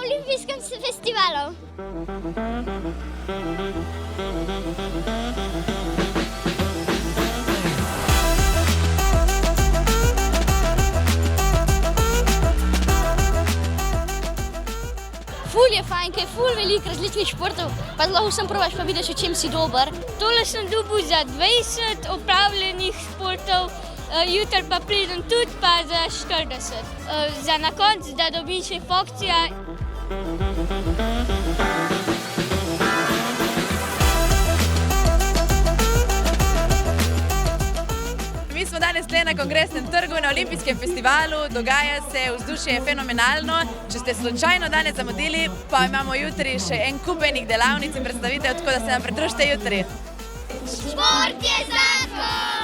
olimpijskem festivalu. Ful je fajn, ker je ful veliko različnih športov, pa lahko vsem probaš pa vidiš, v čem si dober. Tole sem dobil za 20 opravljenih športov, jutri pa pridem tudi pa za 40. Za na koncu, da dobim še funkcija. Mi smo danes tukaj na Kongresnem trgu, na Olimpijskem festivalu, dogaja se, vzdušje je fenomenalno. Če ste slučajno danes zamudili, pa imamo jutri še en kup enih delavnic in predstavitev, tako da se nam pridružite jutri. Šport je zakon!